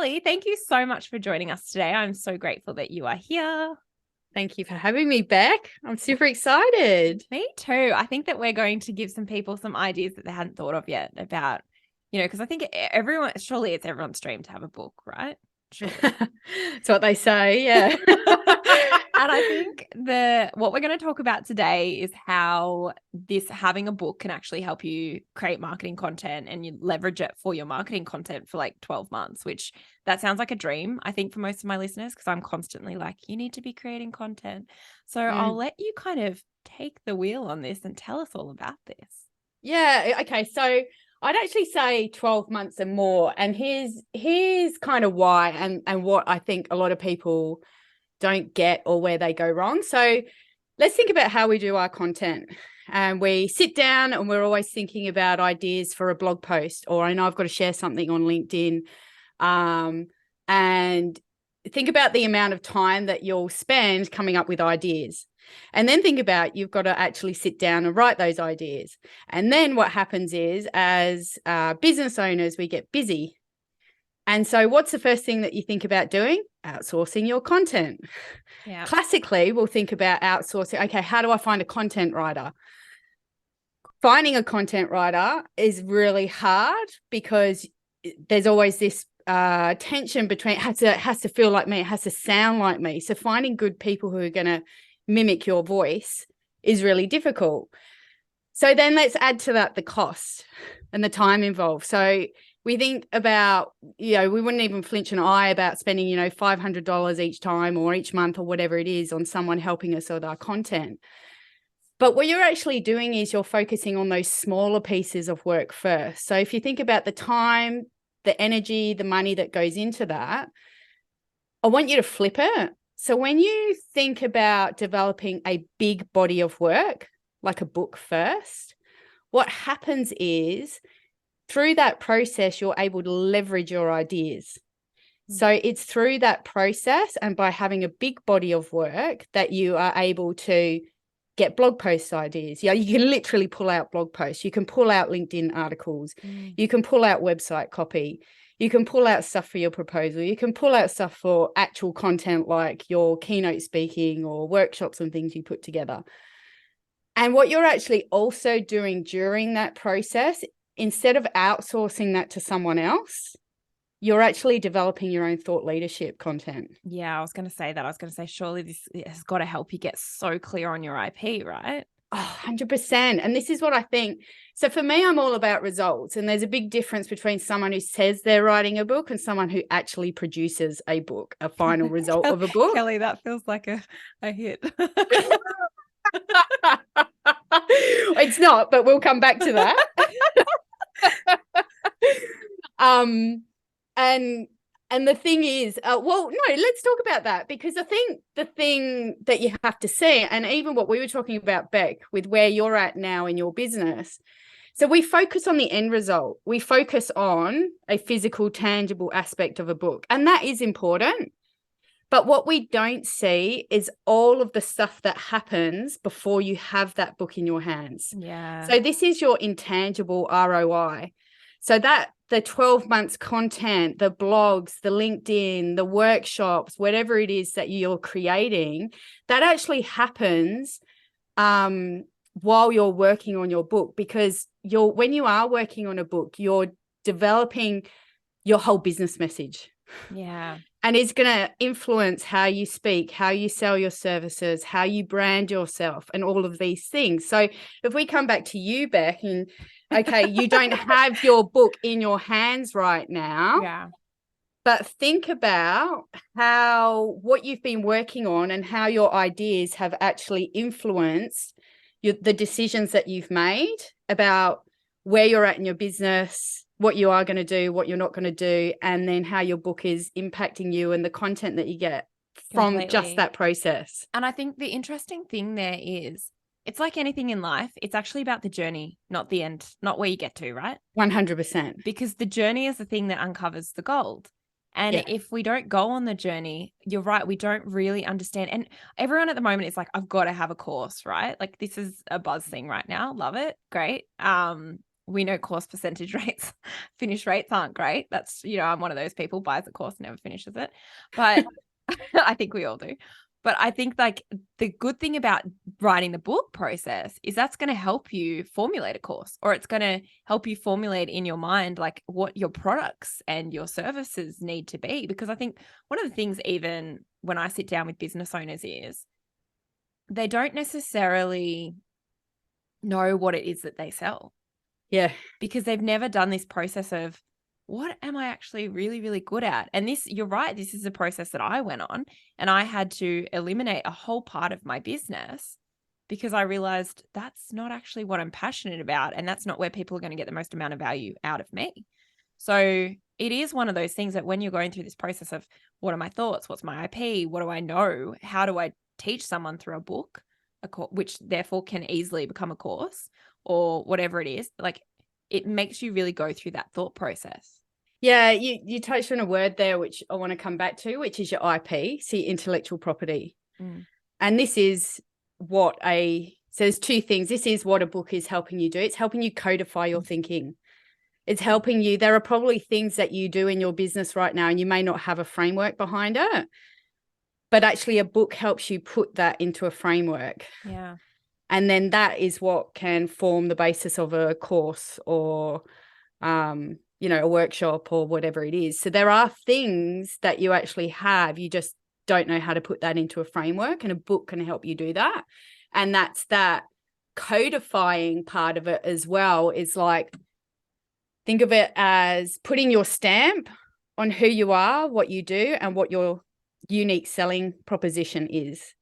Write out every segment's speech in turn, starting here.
Kelly, thank you so much for joining us today. I'm so grateful that you are here. Thank you for having me back. I'm super excited. Me too. I think that we're going to give some people some ideas that they hadn't thought of yet about, because I think surely it's everyone's dream to have a book, right? Surely. That's what they say, yeah. And I think what we're going to talk about today is how having a book can actually help you create marketing content and you leverage it for your marketing content for like 12 months, which that sounds like a dream, I think, for most of my listeners, because I'm constantly like, you need to be creating content. So I'll let you kind of take the wheel on this and tell us all about this. Yeah, okay. So I'd actually say 12 months and more. And here's kind of why and what I think a lot of people don't get or where they go wrong. So let's think about how we do our content. And we sit down and we're always thinking about ideas for a blog post, or I know I've got to share something on LinkedIn. And think about the amount of time that you'll spend coming up with ideas. And then think about you've got to actually sit down and write those ideas. And then what happens is, as business owners, we get busy. And so what's the first thing that you think about doing? Outsourcing your content. Yeah. Classically, we'll think about outsourcing. Okay, how do I find a content writer? Finding a content writer is really hard because there's always this tension between it has to feel like me, it has to sound like me. So finding good people who are going to mimic your voice is really difficult. So then let's add to that the cost and the time involved. So we think about, we wouldn't even flinch an eye about spending, $500 each time or each month or whatever it is on someone helping us with our content. But what you're actually doing is you're focusing on those smaller pieces of work first. So if you think about the time, the energy, the money that goes into that, I want you to flip it. So when you think about developing a big body of work, like a book first, what happens is through that process, you're able to leverage your ideas. So it's through that process and by having a big body of work that you are able to get blog post ideas. Yeah, you can literally pull out blog posts. You can pull out LinkedIn articles. You can pull out website copy. You can pull out stuff for your proposal. You can pull out stuff for actual content like your keynote speaking or workshops and things you put together. And what you're actually also doing during that process, instead of outsourcing that to someone else, you're actually developing your own thought leadership content. Yeah, I was going to say that. I was going to say, surely this has got to help you get so clear on your IP, right? Oh, 100%. And this is what I think. So for me, I'm all about results. And there's a big difference between someone who says they're writing a book and someone who actually produces a book, a final result of a book. Kelly, that feels like a hit. It's not, but we'll come back to that. And the thing is, let's talk about that, because I think the thing that you have to see, and even what we were talking about, Beck, with where you're at now in your business. So we focus on the end result. We focus on a physical, tangible aspect of a book, and that is important. But what we don't see is all of the stuff that happens before you have that book in your hands. Yeah. So this is your intangible ROI. So that the 12 months content, the blogs, the LinkedIn, the workshops, whatever it is that you're creating, that actually happens while you're working on your book, because when you are working on a book, you're developing your whole business message. Yeah. And it's going to influence how you speak, how you sell your services, how you brand yourself, and all of these things. So if we come back to you, Beck, and okay, you don't have your book in your hands right now. Yeah. But think about what you've been working on and how your ideas have actually influenced the decisions that you've made about where you're at in your business, what you are going to do, what you're not going to do, and then how your book is impacting you and the content that you get from just that process. And I think the interesting thing there is, it's like anything in life. It's actually about the journey, not the end, not where you get to, right? 100%. Because the journey is the thing that uncovers the gold. And if we don't go on the journey, you're right, we don't really understand. And everyone at the moment is like, I've got to have a course, right? Like, this is a buzz thing right now. Love it. Great. we know course percentage rates, finish rates aren't great. That's, I'm one of those people, buys a course, never finishes it. But I think we all do. But I think like the good thing about writing the book process is that's going to help you formulate a course, or it's going to help you formulate in your mind like what your products and your services need to be. Because I think one of the things, even when I sit down with business owners, is they don't necessarily know what it is that they sell. Yeah. Because they've never done this process of, what am I actually really, really good at? And this, you're right, this is a process that I went on, and I had to eliminate a whole part of my business because I realized that's not actually what I'm passionate about. And that's not where people are going to get the most amount of value out of me. So it is one of those things that when you're going through this process of, what are my thoughts? What's my IP? What do I know? How do I teach someone through a book, which therefore can easily become a course or whatever it is, like, it makes you really go through that thought process. Yeah, you touched on a word there, which I want to come back to, which is your IP, so your intellectual property. And this is so there's two things. This is what a book is helping you do. It's helping you codify your thinking. It's helping you. There are probably things that you do in your business right now, and you may not have a framework behind it, but actually a book helps you put that into a framework. Yeah. And then that is what can form the basis of a course or, a workshop or whatever it is. So there are things that you actually have, you just don't know how to put that into a framework, and a book can help you do that. And that's that codifying part of it as well, is like, think of it as putting your stamp on who you are, what you do, and what your unique selling proposition is.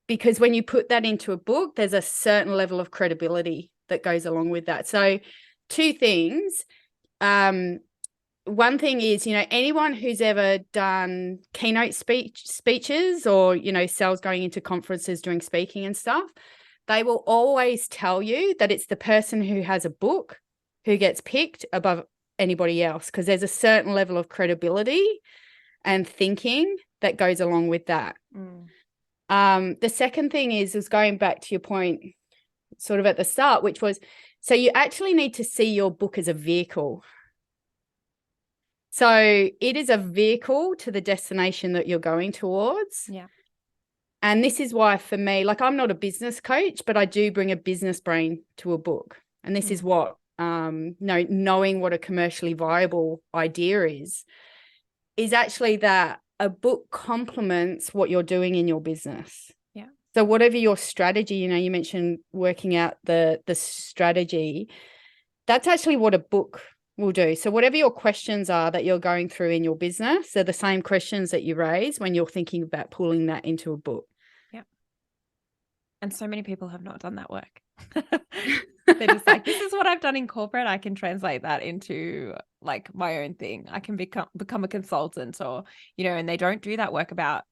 Because when you put that into a book, there's a certain level of credibility that goes along with that. So two things. One thing is, anyone who's ever done keynote speeches or, sales going into conferences, doing speaking and stuff, they will always tell you that it's the person who has a book who gets picked above anybody else, because there's a certain level of credibility and thinking that goes along with that. The second thing is going back to your point sort of at the start, which was, so you actually need to see your book as a vehicle. So it is a vehicle to the destination that you're going towards. Yeah. And this is why, for me, like, I'm not a business coach, but I do bring a business brain to a book. And this is what, knowing what a commercially viable idea is actually that a book complements what you're doing in your business. Yeah. So whatever your strategy, you mentioned working out the strategy, that's actually what a book will do. So whatever your questions are that you're going through in your business, they're the same questions that you raise when you're thinking about pulling that into a book. Yeah. And so many people have not done that work. They're just like, this is what I've done in corporate. I can translate that into like my own thing. I can become a consultant, or, and they don't do that work about,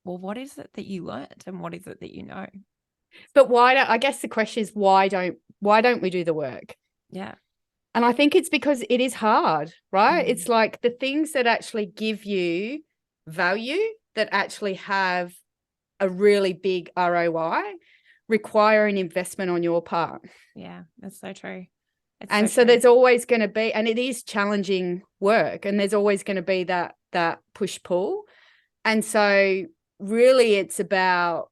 well, what is it that you learned and what is it that you know? But I guess the question is, why don't we do the work? Yeah. And I think it's because it is hard, right? It's like the things that actually give you value, that actually have a really big ROI, require an investment on your part. Yeah, that's so true. And so there's always going to be, and it is challenging work, and there's always going to be that push-pull. And so really it's about,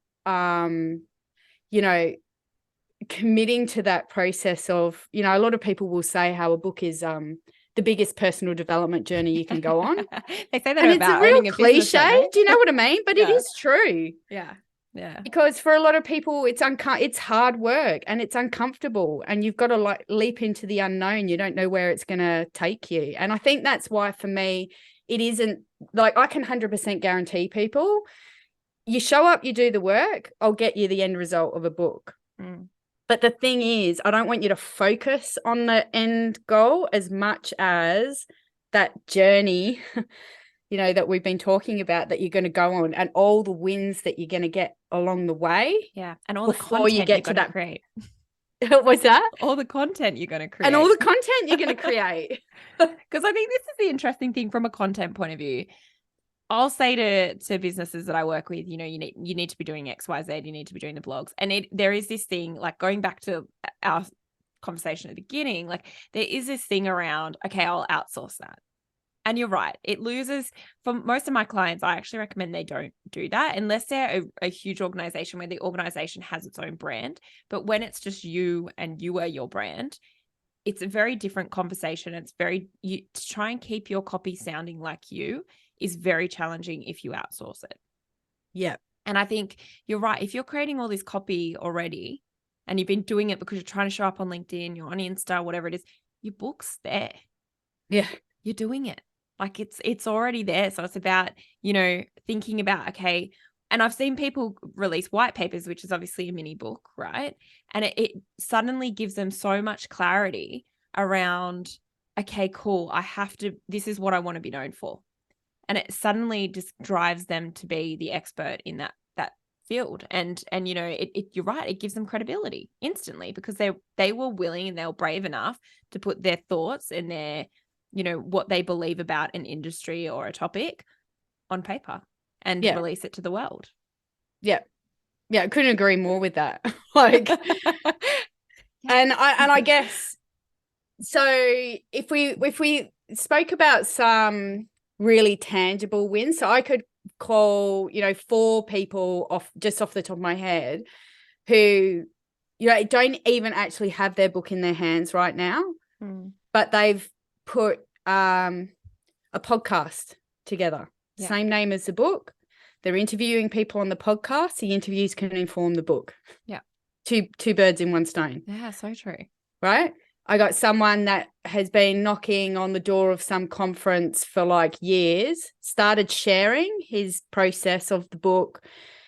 committing to that process of, a lot of people will say how a book is the biggest personal development journey you can go on. They say that, and about it's a real owning a business, cliche. Do you know what I mean? But it is true. Yeah. Yeah. Because for a lot of people, it's hard work and it's uncomfortable, and you've got to leap into the unknown. You don't know where it's going to take you. And I think that's why, for me, it isn't like, I can 100% guarantee people, you show up, you do the work, I'll get you the end result of a book. But the thing is, I don't want you to focus on the end goal as much as that journey, that we've been talking about, that you're going to go on, and all the wins that you're going to get along the way. Yeah. And all the content you get to create. What's that? All the content you're going to create. And all the content you're going to create. Because I think this is the interesting thing from a content point of view. I'll say to businesses that I work with, you need to be doing X, Y, Z. You need to be doing the blogs. And there is this thing, like, going back to our conversation at the beginning, like there is this thing around, okay, I'll outsource that. And you're right. It loses. For most of my clients, I actually recommend they don't do that unless they're a huge organization where the organization has its own brand. But when it's just you and you are your brand, it's a very different conversation. It's to try and keep your copy sounding like you is very challenging if you outsource it. Yeah. And I think you're right. If you're creating all this copy already and you've been doing it because you're trying to show up on LinkedIn, you're on Insta, whatever it is, your book's there. Yeah. You're doing it. Like it's already there. So it's about, thinking about, okay, and I've seen people release white papers, which is obviously a mini book, right? And it suddenly gives them so much clarity around, okay, cool, this is what I want to be known for. And it suddenly just drives them to be the expert in that field. And you're right, it gives them credibility instantly because they were willing and they were brave enough to put their thoughts and their what they believe about an industry or a topic on paper and release it to the world. Yeah. Yeah. I couldn't agree more with that. Like, and I guess, so if we spoke about some really tangible wins, so I could call, 4 people off the top of my head who, don't even actually have their book in their hands right now, but they've put a podcast together, same name as the book. They're interviewing people on the podcast. The interviews can inform the book. Yeah. Two birds in one stone. Yeah, so true. Right? I got someone that has been knocking on the door of some conference for like years, started sharing his process of the book,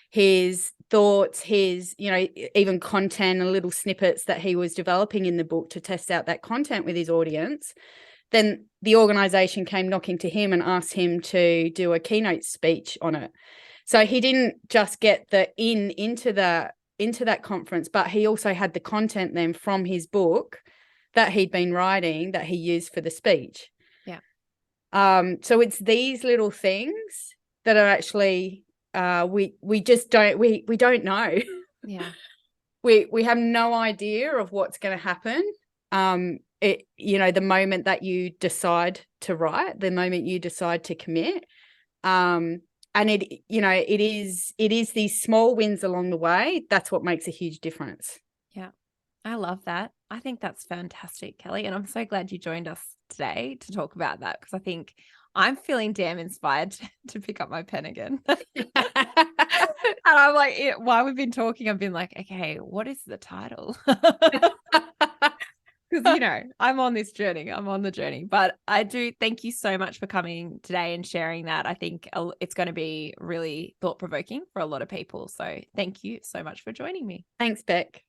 his thoughts, his, even content and little snippets that he was developing in the book to test out that content with his audience. Then the organization came knocking to him and asked him to do a keynote speech on it. So he didn't just get into that conference, but he also had the content then from his book that he'd been writing that he used for the speech. Yeah. So it's these little things that are actually we just don't know. Yeah. We have no idea of what's going to happen. The moment that you decide to write, the moment you decide to commit. And it is these small wins along the way. That's what makes a huge difference. Yeah. I love that. I think that's fantastic, Kelly. And I'm so glad you joined us today to talk about that, because I think I'm feeling damn inspired to pick up my pen again. And I'm like, while we've been talking, I've been like, okay, what is the title? Because, I'm on this journey. I'm on the journey. But I do thank you so much for coming today and sharing that. I think it's going to be really thought-provoking for a lot of people. So thank you so much for joining me. Thanks, Beck.